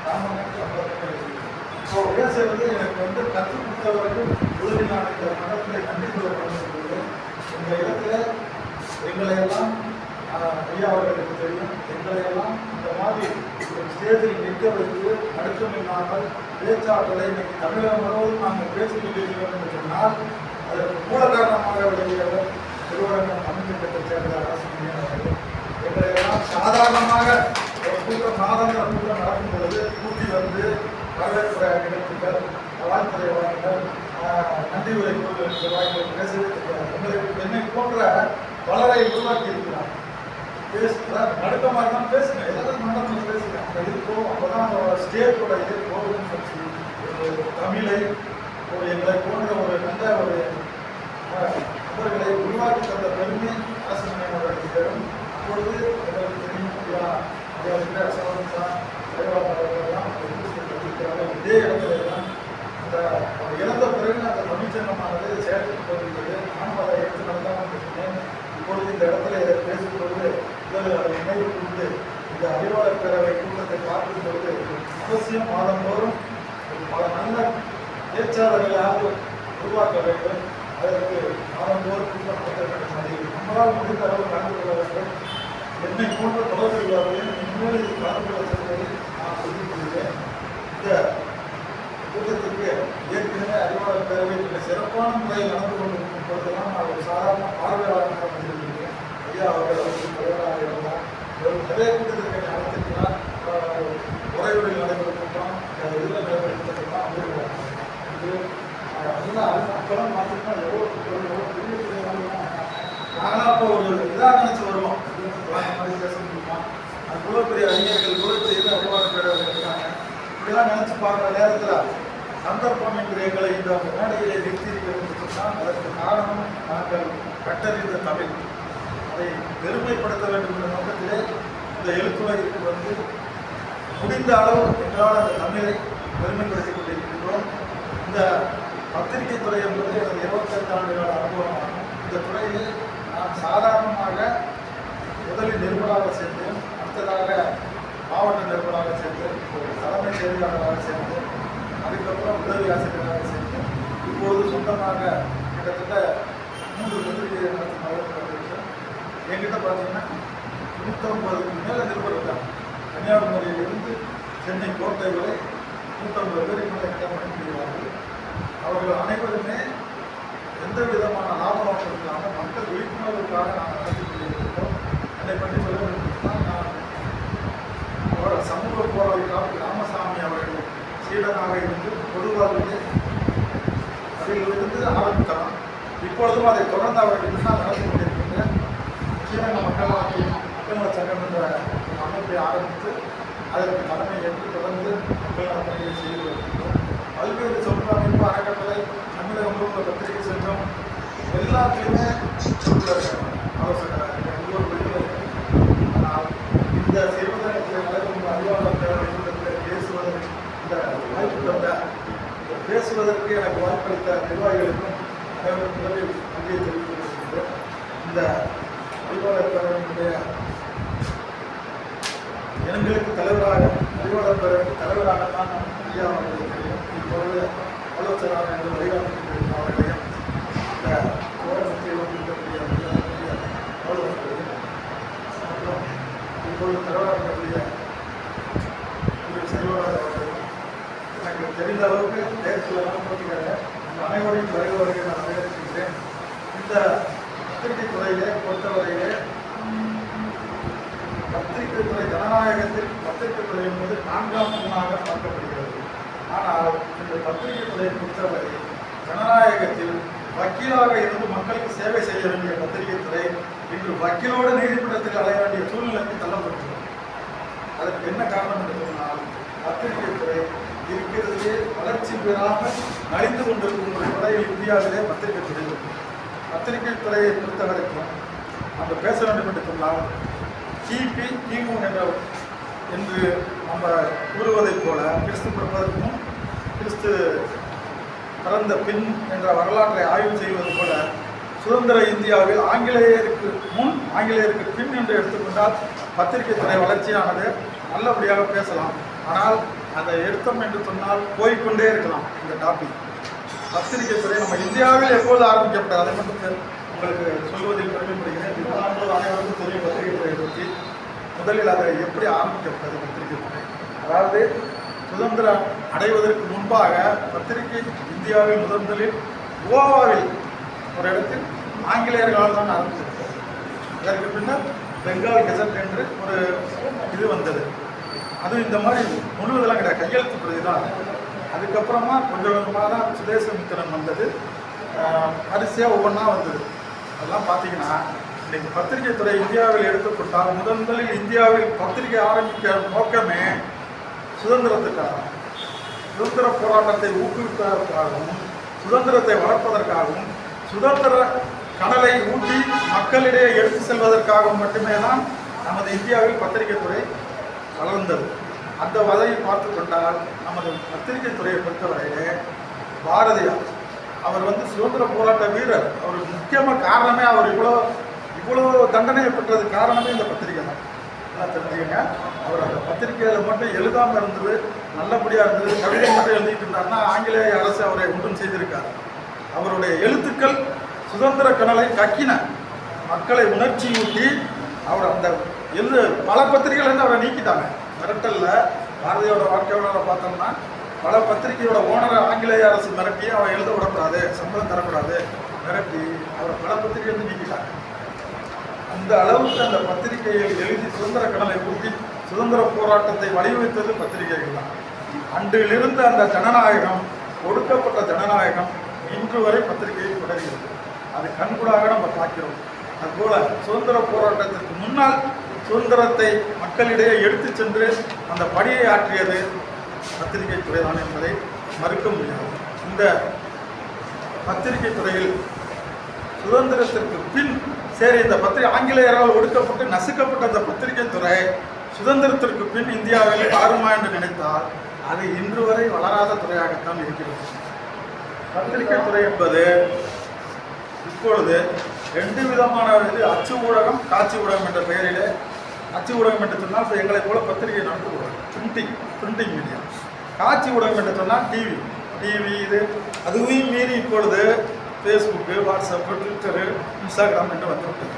ராமனுக்கு ஸோ பேசுறது எனக்கு கற்றுக் கொடுத்தவர்கள் உதவி நான் இந்த மனத்தில் நன்றி சொல்லப்படும்போது இந்த இடத்துல எங்களையெல்லாம் ஐயா அவர்களுக்கு தெரியும், எங்களையெல்லாம் இந்த மாதிரி ஒரு ஸ்டேஜில் நிற்க வைத்து அடுத்தம் இல்லாமல் பேச்சாற்றலை இன்னைக்கு தமிழகம் முழுவதும் நாங்கள் பேசிக் கொண்டிருக்கிறோம் என்று சொன்னால் அதற்கு மூல காரணமாக விளங்கியவர் திருவரங்கம் தமிழ்ச்சங்கத்தை சேர்ந்த அரசு. எங்களையெல்லாம் சாதாரணமாக ஒரு கூட்டம் மாதாந்திர கூட்டம் நடக்கும் பொழுது கூட்டி வந்து வரவேற்புரை நிகழ்ச்சிகள், வாழ்த்துறை வழங்குகள், நன்றி உரை கூறுகள் வாய்ப்பு பேசவே தெரியாது. என்னை போன்ற பலரை உருவாக்கி இருக்கிறார். நடுக்கமாக இருந்தால் பேசுங்க, எல்லாரும் மண்டபத்தில் பேசுங்க. அந்த இது போகும், அப்போதான் ஸ்டேட்டோட இது போகுதுன்னு சொல்லி தமிழை ஒரு எங்களை போன்ற ஒரு நல்ல ஒரு நபர்களை உருவாக்கி தந்த பெருமை அரசு நிலையங்களுக்கு பெறும். அப்பொழுது எங்களுக்கு தெரியும் இதே இடத்துல தான் அந்த இழந்த பிறகு அந்த தமிழ்ச்சங்கமானது செயல்பட்டு வருகிறது. நானும் அதை எடுத்து நடந்தாமல் சொன்னேன். இப்பொழுது இந்த இடத்துல இதை பேசும்பொழுது அதை நினைவு கூர்ந்து இந்த அறிவாளர் பேரவை கூட்டத்தை பார்க்கும் பொழுது அவசியம் மாதந்தோறும் பல நல்ல பேச்சாளர்களாக உருவாக்க வேண்டும். அதற்கு மாதந்தோறும் கூட்டம் நடத்த வேண்டும். அதை நம்மளால் முடிந்த அளவு கலந்து கொள்ள வேண்டும். என்னை போன்ற தொடர்புகளையும் இனிமேல் இது கலந்து கொள்ள செல்வதை நான் சொல்லிக் கொள்கிறேன். இந்த கூட்டத்திற்கு ஏற்கனவே அறிவாளர் பேரவை சிறப்பான முறையில் நடந்து கொண்டிருக்கும் பொழுதெல்லாம் நான் ஒரு சாதாரண பார்வையாளராக வந்திருக்கிறேன். ஐயா அவர்கள் தலைவராக இருந்தார். நிறைய கூட்டத்திற்கு நடத்திருக்கிறார். உரையுறையில் நடைபெறும் கூட்டம், இதில் நடைபெறும் கூட்டம்லாம் வந்துருக்கிறாங்க. அதுதான் அப்பெல்லாம் பார்த்தீங்கன்னா எவ்வளோ பெரிய நாங்களாம் இப்போ ஒரு இதாக நினச்சி வருவோம். மாதிரி பேச முடியுமா? அது இவ்வளோ பெரிய அறிஞர்கள், இவ்வளோ பெரிய அறிவாளர் பேரவை இருக்காங்க. இப்படிலாம் நினச்சி பார்க்குற நேரத்தில் சந்தர்ப்பம் என்று எங்களை இந்த மேடையிலே நிறுத்தியிருக்கிறது சொன்னால் அதற்கு காரணம் நாங்கள் கட்டறிந்த தமிழ். அதை பெருமைப்படுத்த வேண்டும் என்ற நோக்கத்திலே இந்த எழுத்துலகிற்கு வந்து முடிந்த அளவு எங்களால் அந்த தமிழை பெருமைப்படுத்திக் கொண்டிருக்கின்றோம். இந்த பத்திரிகை துறை என்பது எனது 25 ஆண்டுகால அனுபவமாகும். இந்த துறையில் நான் சாதாரணமாக முதலில் நிருபராக சேர்ந்தேன். அடுத்ததாக மாவட்ட நிருபராக சேர்ந்தேன். தலைமை செயலாளராக சேர்ந்தேன். அதுக்கப்புறம் உதவி ஆசிரியராக சேர்ந்தேன். இப்போது சொந்தமாக கிட்டத்தட்ட 3 பத்திரிகை நடத்தும் அளவுக்கு வந்திருக்கேன். என்கிட்ட பார்த்தீங்கன்னா 150க்கு மேலே நிருபர் இருக்காங்க. கன்னியாகுமரியிலிருந்து சென்னை கோட்டை வரை 150 பேர் எங்களை கிட்ட பணிபுரிகிறார்கள். அவர்கள் அனைவருமே எந்த விதமான லாப நோக்கம் இல்லாமல் மக்கள் விழிப்புணர்வுக்காக நாங்கள் நடத்தி கொண்டிருக்கிறோம். என்னை பற்றி சொல்ல வேண்டும்னால் நான் சமூக போராளி ராமசாமி அவர்கள் சீடனாக இருந்து பொதுவாகவே அதிலிருந்து ஆரம்பிக்கலாம். இப்பொழுதும் அதை தொடர்ந்து அவர்கள் முன்னால் நடத்தி கொண்டிருக்கின்ற ஸ்ரீரங்க மக்கள் சங்கம் என்ற அமைப்பை ஆரம்பித்து அதற்கு தலைமை ஏற்று தொடர்ந்து மக்கள் நலப்பணியை செய்து வருகின்றோம். பல்வேறு சமூக அமைப்பு, அறக்கட்டளை, தமிழகம் முழுவதும் பத்திரிகை சங்கம் எல்லாத்திலுமே ஆலோசகராக ஒவ்வொரு வழியில். ஆனால் இந்த சிறுவதனத்தில் நடக்கும் அறிவாளர் பேரவை கூட்டத்தில் பேசுவதற்கு இந்த வாய்ப்பு தந்த பேசுவதற்கு எனக்கு வாய்ப்பளித்த நிர்வாகிகளுக்கும் அனைவரும் முதலில் நன்றியை தெரிவித்துக் கொள்கின்றேன். இந்த அறிவாளர் பேரவையினுடைய இனங்களுக்கு தலைவராக, அறிவாளர் பேரவைக்கு தலைவராகத்தான் ஐயா அவர்களுக்கு தெரியும். இப்பொழுது ஆலோசகராக என்று வழிகாட்டிருக்கிற அவர்களையும் இந்த கோரத்தில் இருக்கக்கூடிய ஆலோசகர்களையும் மற்றும் இப்பொழுது தலைவராகக்கூடிய செல்வராஜ் அவர்களையும் எனக்கு தெரிந்த அளவுக்கு தேர்தலெல்லாம் போட்டிக்காக அனைவரையும் வருகிறவர்கள் நான் வரவேற்கின்றேன். இந்த பத்திரிகை துறையிலே பொறுத்தவரையிலே பத்திரிகை துறை ஜனநாயகத்தில் பத்திரிகை துறை என்பது 4ஆம் தூணாக பார்க்கப்படுகிறது. ஆனால் இந்த பத்திரிகை துறையை பொறுத்தவரை ஜனநாயகத்தில் வக்கீலாக இருந்து மக்களுக்கு சேவை செய்ய வேண்டிய பத்திரிகை துறை இன்று வக்கீலோடு நீதிமன்றத்தில் அடைய வேண்டிய சூழ்நிலைக்கு தள்ளப்பட்டுள்ளது. அதற்கு என்ன காரணம் என்று சொன்னால் பத்திரிகை துறை இருக்கிறதே வளர்ச்சி பெறாமல் நலிந்து கொண்டிருக்கும் ஒரு துறையில் இந்தியாவிலே பத்திரிகை துறை. பத்திரிகை துறையை பொறுத்தவரைக்கும் நம்ம பேச வேண்டும் என்று சொன்னால் கிபி கிமு என்று நம்ம கூறுவதைப் போல கிறிஸ்து பிறப்பதற்கு முன், கிறிஸ்து பிறந்த பின் என்ற வரலாற்றை ஆய்வு செய்வது போல சுதந்திர இந்தியாவில் ஆங்கிலேயருக்கு முன், ஆங்கிலேயருக்கு பின் என்று எடுத்துக்கொண்டால் பத்திரிகை துறை வளர்ச்சியானது நல்லபடியாக பேசலாம். ஆனால் அதை எடுத்தோம் என்று சொன்னால் போய்கொண்டே இருக்கலாம். இந்த டாபிக் பத்திரிகை துறை நம்ம இந்தியாவில் எப்போது ஆரம்பிக்கப்பட்டது அதை மட்டும் உங்களுக்கு சொல்வதில் பெருமைப்படுகிறேன். அனைவருக்கும் தெரியும் பத்திரிகை துறையை பற்றி. முதலில் அதை எப்படி ஆரம்பிக்கப்பட்டது பத்திரிகை துறை, அதாவது சுதந்திரம் அடைவதற்கு முன்பாக பத்திரிகை இந்தியாவில் முதலில் கோவாவில் ஒரு இடத்தில் ஆங்கிலேயர்களால் தான் ஆரம்பிச்சிருக்கிறது. அதற்கு பின்னர் பெங்கால் கெசட் என்று ஒரு இது வந்தது. அது இந்த மாதிரி முழுவதெல்லாம் கிடையாது, கையெழுத்து பிரதி தான். அதுக்கப்புறமா கொஞ்சம் கொஞ்சமாக தான் சுதேசமித்திரன் வந்தது, வரிசையாக ஒவ்வொன்றா வந்தது. அதெல்லாம் பார்த்தீங்கன்னா இன்றைக்கு பத்திரிகை துறை இந்தியாவில் எடுத்துக்கொண்டால் முதலில் இந்தியாவில் பத்திரிகை ஆரம்பிக்க நோக்கமே சுதந்திரத்துக்காக, சுதந்திர போராட்டத்தை ஊக்குவிப்பதற்காகவும் சுதந்திரத்தை வளர்ப்பதற்காகவும் சுதந்திர கனலை ஊட்டி மக்களிடையே எடுத்து செல்வதற்காகவும் மட்டுமே தான் நமது இந்தியாவில் பத்திரிகை துறை வளர்ந்தது. அந்த வகையை பார்த்து கொண்டால் நமது பத்திரிகை துறையை பொறுத்தவரையிலே பாரதியார் அவர் சுதந்திர போராட்ட வீரர். அவர் முக்கியமாக காரணமே அவர் இவ்வளோ தண்டனை பெற்றது காரணமே இந்த பத்திரிகை தான். தெரிஞ்சுக்கங்க, அவர் அந்த பத்திரிகையில் மட்டும் எழுதாமல் இருந்தது நல்லபடியாக இருந்தது. கவிதை மட்டும் எழுதிட்டு இருந்தாருன்னா ஆங்கிலேய அரசு அவரை ஒன்றும் செய்திருக்கார். அவருடைய எழுத்துக்கள் சுதந்திர கனலை கக்கின, மக்களை உணர்ச்சியூட்டி அவர் அந்த பல பத்திரிகைகள் அவரை நீக்கிட்டாங்க. மிரட்டல்ல பாரதியோட வாழ்க்கையோட பார்த்தோம்னா பல பத்திரிகையோட ஓனரை ஆங்கிலேய அரசு மிரட்டி அவரை எழுத விடக்கூடாது, சம்பளம் தரக்கூடாது, மிரட்டி அவரை பல பத்திரிகை நீக்கிட்டாங்க. அந்த அளவுக்கு அந்த பத்திரிகையில் எழுதி சுதந்திர கனலை ஊட்டி சுதந்திர போராட்டத்தை வழிவகுத்தது பத்திரிகைகள் தான். அன்றிலிருந்து அந்த ஜனநாயகம், கொடுக்கப்பட்ட ஜனநாயகம் இன்று வரை பத்திரிகையில் தொடர்கிறது. அது கண்கூடாக நம்ம பார்க்கிறோம். அதுபோல சுதந்திர போராட்டத்திற்கு முன்னால் சுதந்திரத்தை மக்களிடையே எடுத்து சென்று அந்த பணியை ஆற்றியது பத்திரிகை துறைதான் என்பதை மறுக்க முடியாது. இந்த பத்திரிகை துறையில் சுதந்திரத்திற்கு பின் சரி, இந்த பத்திரிகை ஆங்கிலேயரால் ஒடுக்கப்பட்டு நசுக்கப்பட்ட அந்த பத்திரிகை துறை சுதந்திரத்திற்கு பின் இந்தியாவில் வளருமா என்று நினைத்தால் அது இன்று வரை வளராத துறையாகத்தான் இருக்கிறது. பத்திரிகை துறை என்பது இப்பொழுது 2 விதமான அச்சு ஊடகம், காட்சி ஊடகம் என்ற பெயரிலே. அச்சு ஊடகம் என்று சொன்னால் இப்போ எங்களை போல பத்திரிகை நடத்துவோம், பிரிண்டிங் மீடியா. காட்சி ஊடகம் என்று சொன்னால் டிவி இது. அதுவும் மீறி இப்பொழுது ஃபேஸ்புக்கு, வாட்ஸ்அப்பு, ட்விட்டரு, இன்ஸ்டாகிராம் என்று வந்துவிட்டது.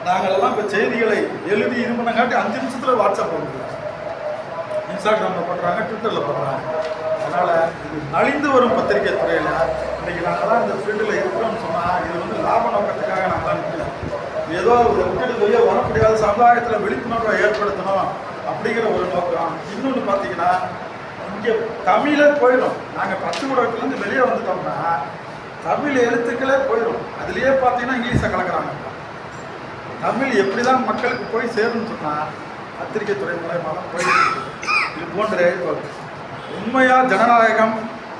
நாங்களெல்லாம் இப்போ செய்திகளை எழுதி இருமணங்காட்டி 5 நிமிஷத்தில் வாட்ஸ்அப் பண்ணுறோம், இன்ஸ்டாகிராமில் பண்ணுறாங்க, ட்விட்டரில் பண்ணுறாங்க. அதனால் இது நலிந்து வரும் பத்திரிகை துறையில் இன்றைக்கி நாங்கள்லாம் இந்த ஃபீல்டில் இருக்கிறோம்னு சொன்னால் இது லாப நோக்கத்துக்காக நாங்கள் நிற்கல. ஏதோ விட்டுட்டு வெளியே வர முடியாத சமுதாயத்தில் விழிப்புணர்வை ஏற்படுத்தணும் அப்படிங்கிற ஒரு நோக்கம். இன்னொன்று பார்த்தீங்கன்னா இங்கே தமிழே போயிடும். நாங்கள் பத்து ஊடகத்துலேருந்து வெளியே வந்துட்டோம்னா தமிழ் எழுத்துக்களே போயிடும். அதுலேயே பார்த்தீங்கன்னா இங்கிலீஷை கலக்கிறாங்க. தமிழ் எப்படி தான் மக்களுக்கு போய் சேரும்னு சொன்னால் பத்திரிகை துறை மூலமாக தான் போயிருக்கு. இது போன்ற உண்மையாக ஜனநாயகம்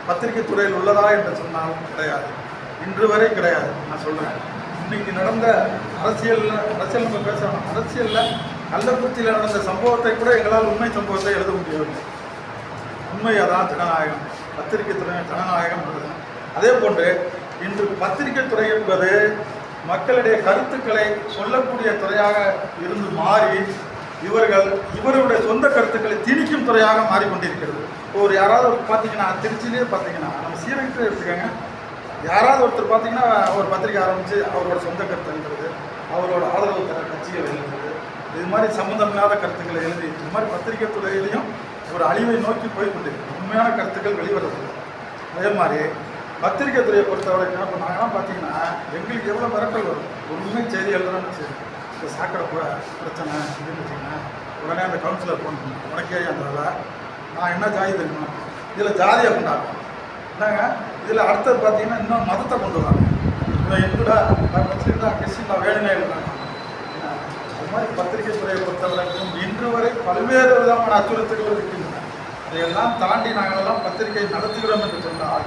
பத்திரிகை துறையில் உள்ளதா என்று சொன்னால் கிடையாது, இன்று வரை கிடையாது. நான் சொல்கிறேன், இன்னைக்கு நடந்த அரசியல் நம்ம பேசணும். அரசியலில் கள்ளக்குறிச்சியில் நடந்த சம்பவத்தை கூட எங்களால் உண்மை சம்பவத்தை எழுத முடியவில்லை. உண்மையாதான் ஜனநாயகம், பத்திரிகை துறை ஜனநாயகம் உள்ளது. அதே போன்று இன்று பத்திரிகை துறை என்பது மக்களுடைய கருத்துக்களை சொல்லக்கூடிய துறையாக இருந்து மாறி இவருடைய சொந்த கருத்துக்களை திணிக்கும் துறையாக மாறிக்கொண்டிருக்கிறது. ஒரு யாராவது பார்த்தீங்கன்னா திருச்சியிலே பார்த்தீங்கன்னா நம்ம சீரகத்தை எடுத்துக்கோங்க, யாராவது ஒருத்தர் பார்த்தீங்கன்னா அவர் பத்திரிகை ஆரம்பித்து அவரோட சொந்த கருத்து எழுதுறது, அவரோட ஆதரவு தர கட்சிகள் எழுதுறது, இது மாதிரி சம்மந்தமில்லாத கருத்துக்களை எழுதி இது மாதிரி பத்திரிகை துறையிலையும் ஒரு அழிவை நோக்கி போய் கொண்டிருக்கு. உண்மையான கருத்துக்கள் வெளிவரது. அதே மாதிரி பத்திரிகை துறையை பொறுத்தவரைக்கும் இப்போ நாங்கள்லாம் பார்த்தீங்கன்னா எங்களுக்கு எவ்வளோ மிரட்டல் வரும். ஒரு உண்மை செய்தி எழுதுறோன்னு சரி, இப்போ சாக்கடை பிரச்சனை அப்படின்னு வச்சிங்கன்னா உடனே அந்த கவுன்சிலர் ஃபோன் பண்ணி உனக்கே அந்த வேலை, நான் என்ன ஜாதி தெரியுமா, இதில் ஜாதியை கொண்டாடுறோம் என்னங்க, இதில் அடுத்தது பார்த்தீங்கன்னா இன்னும் மதத்தை கொண்டு வராங்க. இப்போ எங்கடா வச்சுக்கிட்டா கிறிஸ்டின்ல வேணுனே எழுதுறாங்க. அது மாதிரி பத்திரிகை துறையை பொறுத்தவரைக்கும் இன்று வரை பல்வேறு விதமான அச்சுறுத்தல்கள் இருக்கின்றன. அதையெல்லாம் தாண்டி நாங்களெல்லாம் பத்திரிகை நடத்துகிறோம் என்று சொன்னால்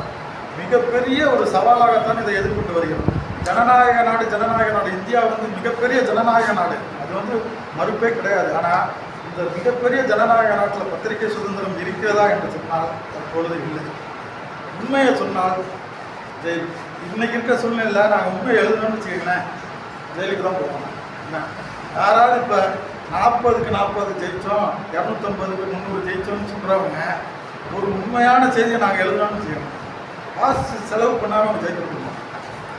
மிகப்பெரிய ஒரு சவாலாகத்தான் இதை எதிர்கொண்டு வருகிறோம். ஜனநாயக நாடு இந்தியா மிகப்பெரிய ஜனநாயக நாடு, அது மறுப்பே கிடையாது. ஆனால் இந்த மிகப்பெரிய ஜனநாயக நாட்டில் பத்திரிகை சுதந்திரம் இருக்கிறதா என்று சொன்னால் தற்பொழுது இல்லை. உண்மையை சொன்னால் இன்னைக்கு இருக்க சூழ்நிலையில் நாங்கள் உண்மையை எழுதணும்னு வச்சுக்கோங்களேன், ஜெயிலுக்கு தான் போகணும். என்ன யாராவது இப்போ 40க்கு 40 ஜெயித்தோம், 250க்கு 300 ஜெயித்தோம்னு சொல்கிறவங்க ஒரு உண்மையான செய்தியை நாங்கள் எழுதணும்னு செய்யணும். காசு செலவு பண்ணாமல் அவங்க ஜெயிக்க முடியும்.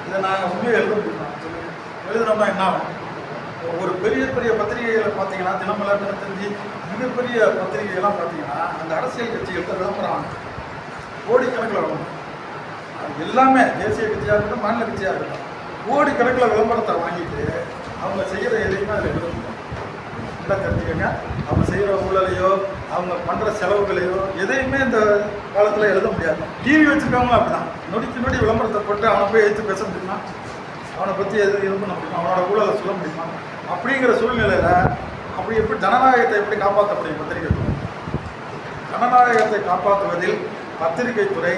இதை நாங்கள் உண்மையை எழுத முடியுமா சொல்லுங்கள்? எழுதுனோம்னா என்ன ஆகும்? ஒரு பெரிய பெரிய பத்திரிகைகளை பார்த்தீங்கன்னா, தினமலர், தினத்தந்தி, மிகப்பெரிய பத்திரிகைகள்லாம் பார்த்தீங்கன்னா அந்த அரசியல் கட்சிகள்கிட்ட விளம்பரம் ஆகும். கோடிக்கணக்கில் விளம்பரம். அது எல்லாமே தேசிய கட்சியாக இருக்கட்டும், மாநில கட்சியாக இருக்கட்டும், கோடிக்கணக்கில் விளம்பரத்தை வாங்கிட்டு அவங்க செய்கிற எதையுமே அதில் எழுத முடியும். நல்லா தெரிஞ்சுக்கோங்க. அவங்க செய்கிற ஊழலையோ அவங்க பண்ணுற செலவுகளையோ எதையுமே இந்த காலத்தில் எழுத முடியாது. டிவி வச்சுருக்கவங்களும் அப்படி தான். நொடிக்கு நொடி விளம்பரத்தை போட்டு அவனை போய் எடுத்து பேச முடியுமா? அவனை பற்றி எது இது பண்ண முடியுமா? அவனோட ஊழலை சொல்ல முடியுமா? அப்படிங்கிற சூழ்நிலையில் அப்படி எப்படி ஜனநாயகத்தை எப்படி காப்பாற்ற முடியும்? பத்திரிகை துறை ஜனநாயகத்தை காப்பாற்றுவதில் பத்திரிகை துறை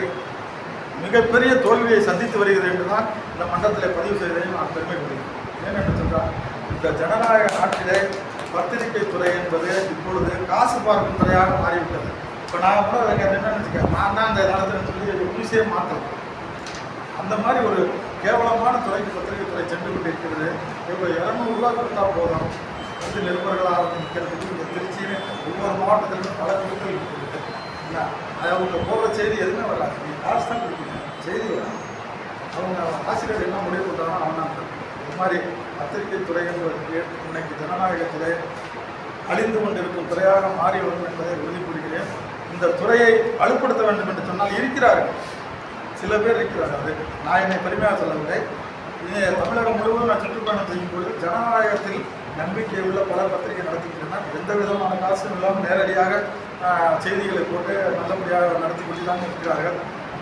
மிகப்பெரிய தோல்வியை சந்தித்து வருகிறது என்று தான் இந்த மன்றத்தில் பதிவு செய்வதையும் நான் பெருமை கொள்கிறேன். ஏனென்று சொன்னால் இந்த ஜனநாயக நாட்டிலே பத்திரிகை துறை என்பது இப்பொழுது காசு பார்க்கும் துறையாக மாறிவிட்டது. இப்போ நான் கூட என்னென்னு வச்சுக்கேன், நான் தான் அந்த காலத்தில் சொல்லி நியூஸே மாற்றலாம். அந்த மாதிரி ஒரு கேவலமான துறைக்கு பத்திரிகை துறை சென்று கொண்டு இருக்கிறது. இப்போ 200 ரூபா கொடுத்தா போதும் வந்து நிருபர்களாக நிற்கிறதுக்கு இந்த திருச்சின்னு ஒவ்வொரு மாவட்டத்திலும் பல குழுக்கள் இருக்குது. இல்லை, அது அவங்க போகிற செய்தி எதுவுமே வராது. நீங்கள் காசு தான் கொடுக்கணும், செய்தி வராது. அவங்க ஆசிரியர் என்ன முடிவு பண்ணுறாங்க அவன் இது மாதிரி பத்திரிகை துறை என்பதற்கு இன்னைக்கு ஜனநாயகத்திலே அழிந்து கொண்டிருக்கும் துறையாக மாறி வரும் என்பதை உறுதி கூறுகிறேன். இந்த துறையை வலுப்படுத்த வேண்டும் என்று சொன்னால் இருக்கிறார்கள், சில பேர் இருக்கிறார்கள். அது நான் என்னை பெருமையாக சொல்லவில்லை. தமிழகம் முழுவதும் நான் சுற்றுப்பயணம் செய்யும்போது ஜனநாயகத்தில் நம்பிக்கை உள்ள பல பத்திரிகை நடத்திக்கின்றன. எந்த விதமான காசும் இல்லாமல் நேரடியாக செய்திகளை போட்டு நல்லபடியாக நடத்தி கொண்டு தான் இருக்கிறார்கள்.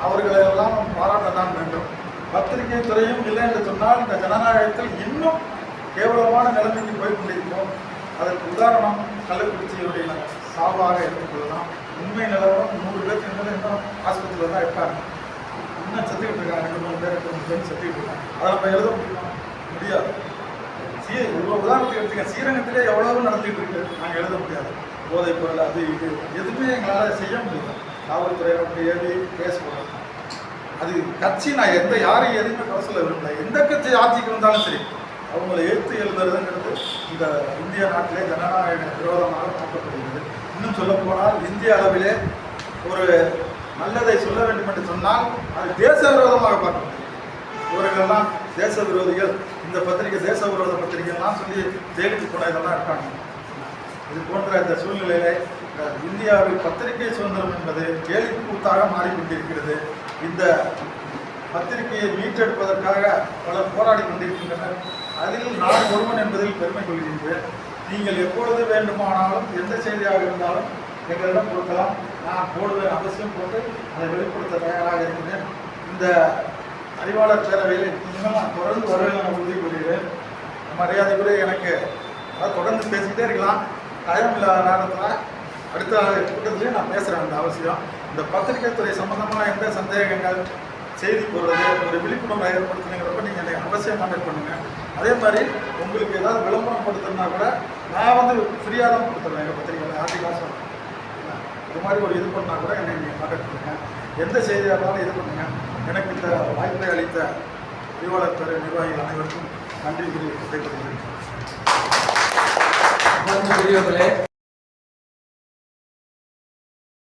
அவர்களெல்லாம் பாராட்ட தான் வேண்டும். பத்திரிகை துறையும் இல்லை என்று சொன்னால் இந்த ஜனநாயகத்தில் இன்னும் கேவலமான நிலைமைக்கு போய் கொண்டிருக்கிறோம். அதற்கு உதாரணம் கள்ளக்குறிச்சியுடைய சாவாக எடுத்துக்கொள்ளலாம். உண்மை நிலவரம் 100 பேருக்கு இன்னும் ஆஸ்பத்திரியில் தான் இருக்காங்க. இன்னும் செத்துக்கிட்டு இருக்காங்க. 2-3 பேர் செத்துக்கிட்டு இருக்காங்க. அதை நம்ம எழுத முடியாது. ஒரு உதாரணத்துக்கு எடுத்துக்க, ஸ்ரீரங்கத்திலே எவ்வளவு நடந்துகிட்டு இருக்கு, நாங்கள் எழுத முடியாது. போதைப் பொருள் அது இது எதுவுமே எங்களால் செய்ய முடியாது. காவல்துறை அப்படி ஏறி கேஸ் போடுறது. அது கட்சி நான் யாரையும் எதுவுமே குறை சொல்ல விரும்பல. எந்த கட்சி ஆட்சிக்கு வந்தாலும் சரி அவங்களை எழுத்து எழுதுறதுங்கிறது இந்த இந்திய நாட்டிலே ஜனநாயக விரோதமாக பார்க்கப்படுகிறது. இன்னும் சொல்ல போனால் இந்திய அளவிலே ஒரு நல்லதை சொல்ல வேண்டும் என்று சொன்னால் அது தேச விரோதமாக பார்க்கப்படுகிறது. இவர்களெல்லாம் தேச விரோதிகள், இந்த பத்திரிகை தேச விரோத பத்திரிகைலாம் சொல்லி ஜெயிலுக்கு போன இதெல்லாம் இருக்காங்க. இது போன்ற இந்த சூழ்நிலையிலே இந்தியாவில் பத்திரிகை சுதந்திரம் என்பது கேலி கூத்தாக மாறிக்கொண்டிருக்கிறது. இந்த பத்திரிகையை மீட்டெடுப்பதற்காக பலர் போராடி கொண்டிருக்கின்றனர். அதில் நான் ஒருவன் என்பதில் பெருமை கொள்கின்றேன். நீங்கள் எப்பொழுது வேண்டுமானாலும் எந்த செய்தியாக இருந்தாலும் எங்களிடம் கொடுக்கலாம். நான் போடுவேன், அவசியம் போட்டு அதை வெளிப்படுத்த தயாராக இருக்கிறேன். இந்த அறிவாளர் பேரவையில் இனிமேல் நான் தொடர்ந்து வருவேன் நான் உறுதி கொள்கிறேன். மரியாதைக்குரிய எனக்கு தொடர்ந்து பேசிக்கிட்டே இருக்கலாம். டைம் இல்லாத நேரத்தில் அடுத்த கூட்டத்திலேயே நான் பேசுகிறேன். அந்த அவசியம் இந்த பத்திரிகை துறை சம்பந்தமான எந்த சந்தேகங்கள், செய்தி போடுறது, ஒரு விழிப்புணர்வு ஏற்படுத்துங்கிறப்ப நீங்கள் எனக்கு அவசியம் கான்டாக்ட் பண்ணுங்கள். அதே மாதிரி உங்களுக்கு ஏதாவது விளம்பரம் கொடுத்துருந்தா கூட நான் வந்து ஃப்ரீயாக தான் கொடுத்துருவேன். எங்கள் பத்திரிகையில் ஆர்டிகல்ஸ் இது மாதிரி ஒரு இது பண்ணால் கூட என்னை நீங்கள் கான்டாக்ட் பண்ணுங்கள். எந்த செய்தியாக இருந்தாலும் இது பண்ணுங்கள். எனக்கு இந்த வாய்ப்பை அளித்த அறிவாளர் துறை நிர்வாகிகள் அனைவருக்கும் நன்றி கூறி விடைபெறுகிறேன்.